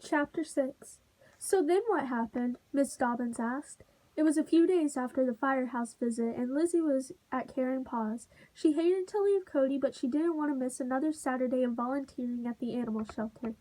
Chapter 6. So then what happened? Miss Dobbins asked. It was a few days after the firehouse visit, and Lizzie was at Caring Paws. She hated to leave Cody, but she didn't want to miss another Saturday of volunteering at the animal shelter.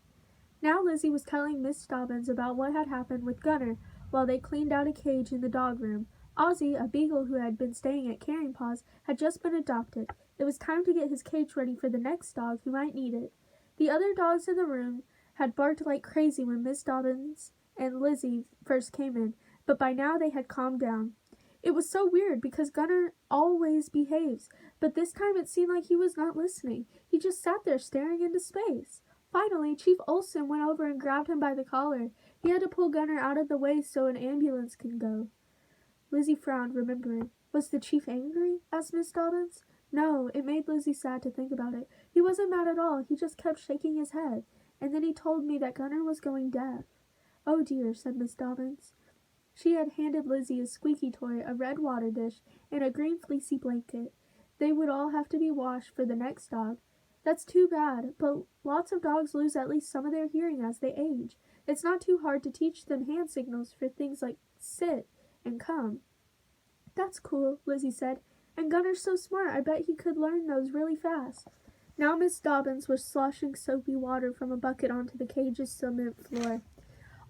Now Lizzie was telling Miss Dobbins about what had happened with Gunnar while they cleaned out a cage in the dog room. Ozzy, a beagle who had been staying at Caring Paws, had just been adopted. It was time to get his cage ready for the next dog who might need it. The other dogs in the room had barked like crazy when Miss Dobbins and Lizzie first came in, but by now they had calmed down. It was so weird because Gunnar always behaves, but this time it seemed like he was not listening. He just sat there staring into space. Finally, Chief Olson went over and grabbed him by the collar. He had to pull Gunnar out of the way so an ambulance could go. Lizzie frowned, remembering. Was the chief angry? Asked Miss Dobbins. No, it made Lizzie sad to think about it. He wasn't mad at all. He just kept shaking his head. And then he told me that Gunnar was going deaf. Oh dear, said Miss Dobbins. She had handed Lizzie a squeaky toy, a red water dish, and a green fleecy blanket. They would all have to be washed for the next dog. That's too bad, but lots of dogs lose at least some of their hearing as they age. It's not too hard to teach them hand signals for things like sit and come. That's cool, Lizzie said. And Gunnar's so smart, I bet he could learn those really fast. Now Miss Dobbins was sloshing soapy water from a bucket onto the cage's cement floor.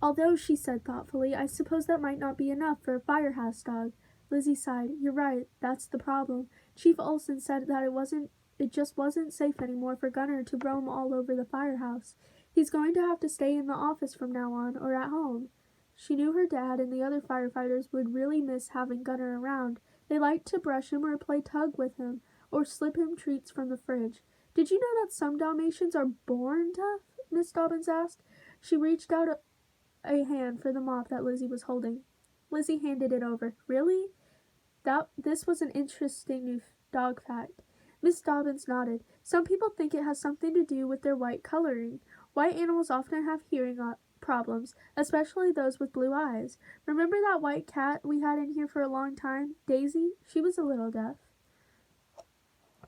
Although, she said thoughtfully, I suppose that might not be enough for a firehouse dog. Lizzie sighed. You're right, that's the problem. Chief Olson said that it just wasn't safe anymore for Gunnar to roam all over the firehouse. He's going to have to stay in the office from now on, or at home. She knew her dad and the other firefighters would really miss having Gunnar around. They liked to brush him or play tug with him, or slip him treats from the fridge. Did you know that some Dalmatians are born deaf? Miss Dobbins asked. She reached out a hand for the mop that Lizzie was holding. Lizzie handed it over. Really? This was an interesting new dog fact. Miss Dobbins nodded. Some people think it has something to do with their white coloring. White animals often have hearing problems, especially those with blue eyes. Remember that white cat we had in here for a long time? Daisy? She was a little deaf.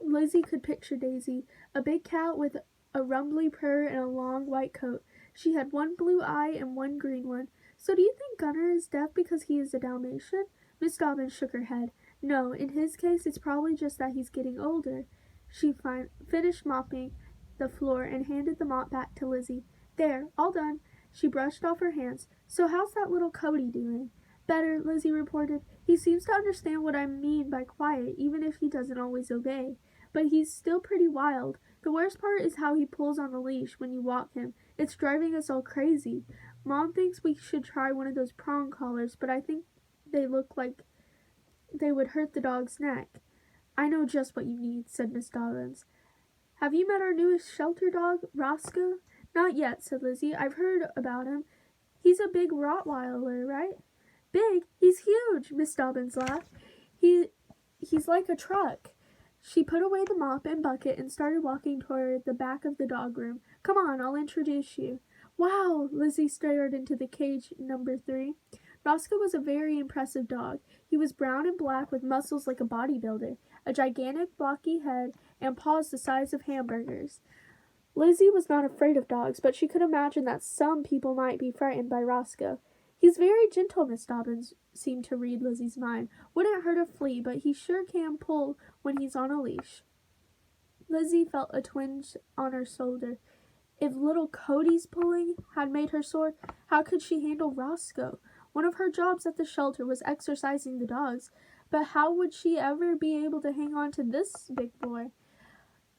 Lizzie could picture Daisy, a big cat with a rumbly purr and a long white coat. She had one blue eye and one green one. So do you think Gunnar is deaf because he is a Dalmatian? Miss Dobbins shook her head. No, in his case it's probably just that he's getting older. She finished mopping the floor and handed the mop back to Lizzie. There, all done. She brushed off her hands. So how's that little Cody doing? Better, Lizzie reported. He seems to understand what I mean by quiet, even if he doesn't always obey. But he's still pretty wild. The worst part is how he pulls on the leash when you walk him. It's driving us all crazy. Mom thinks we should try one of those prong collars, but I think they look like they would hurt the dog's neck. I know just what you need, said Miss Dobbins. Have you met our newest shelter dog, Roscoe? Not yet, said Lizzie. I've heard about him. He's a big Rottweiler, right? Big? He's huge, Miss Dobbins laughed. He's like a truck. She put away the mop and bucket and started walking toward the back of the dog room. Come on, I'll introduce you. Wow, Lizzie stared into the cage number 3. Roscoe was a very impressive dog. He was brown and black with muscles like a bodybuilder, a gigantic blocky head, and paws the size of hamburgers. Lizzie was not afraid of dogs, but she could imagine that some people might be frightened by Roscoe. He's very gentle, Miss Dobbins seemed to read Lizzie's mind. Wouldn't hurt a flea, but he sure can pull when he's on a leash. Lizzie felt a twinge on her shoulder. If little Cody's pulling had made her sore, how could she handle Roscoe? One of her jobs at the shelter was exercising the dogs, but how would she ever be able to hang on to this big boy?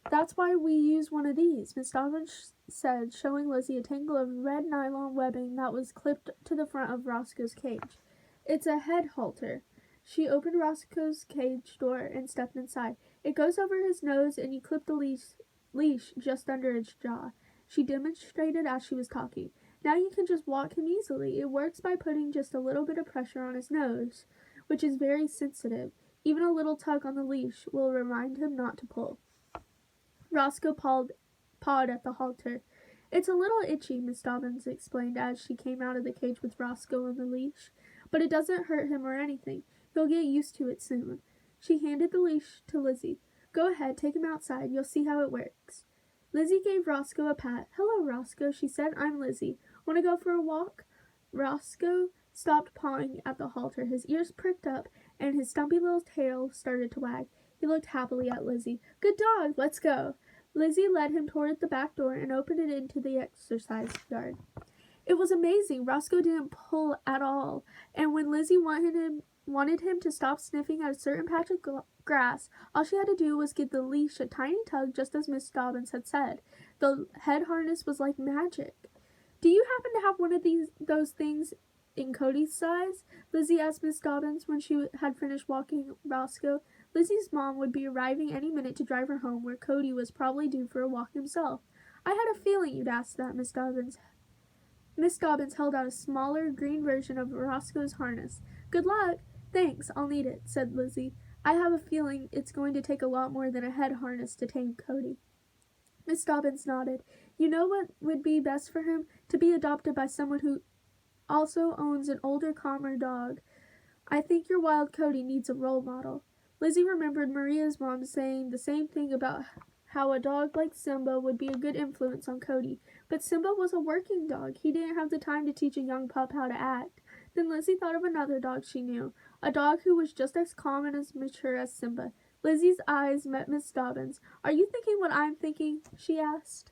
That's why we use one of these, Miss Dobbins said, showing Lizzie a tangle of red nylon webbing that was clipped to the front of Roscoe's cage. It's a head halter. She opened Roscoe's cage door and stepped inside. It goes over his nose and you clip the leash just under its jaw. She demonstrated as she was talking. Now you can just walk him easily. It works by putting just a little bit of pressure on his nose, which is very sensitive. Even a little tug on the leash will remind him not to pull. Roscoe pawed at the halter. It's a little itchy, Miss Dobbins explained as she came out of the cage with Roscoe on the leash, but it doesn't hurt him or anything. He'll get used to it soon. She handed the leash to Lizzie. Go ahead, take him outside. You'll see how it works. Lizzie gave Roscoe a pat. Hello, Roscoe, she said. I'm Lizzie. Want to go for a walk? Roscoe stopped pawing at the halter. His ears pricked up, and his stumpy little tail started to wag. He looked happily at Lizzie. Good dog, let's go. Lizzie led him toward the back door and opened it into the exercise yard. It was amazing. Roscoe didn't pull at all, and when Lizzie wanted him to stop sniffing at a certain patch of grass, all she had to do was give the leash a tiny tug, just as Miss Dobbins had said. The head harness was like magic. Do you happen to have one of those things in Cody's size? Lizzie asked Miss Dobbins when she had finished walking Roscoe. Lizzie's mom would be arriving any minute to drive her home, where Cody was probably due for a walk himself. I had a feeling you'd ask that, Miss Dobbins. Miss Dobbins held out a smaller, green version of Roscoe's harness. Good luck. Thanks, I'll need it, said Lizzie. I have a feeling it's going to take a lot more than a head harness to tame Cody. Miss Dobbins nodded. You know what would be best for him? To be adopted by someone who also owns an older, calmer dog. I think your wild Cody needs a role model. Lizzie remembered Maria's mom saying the same thing about how a dog like Simba would be a good influence on Cody. But Simba was a working dog. He didn't have the time to teach a young pup how to act. Then Lizzie thought of another dog she knew, a dog who was just as calm and as mature as Simba. Lizzie's eyes met Miss Dobbins. Are you thinking what I'm thinking? She asked.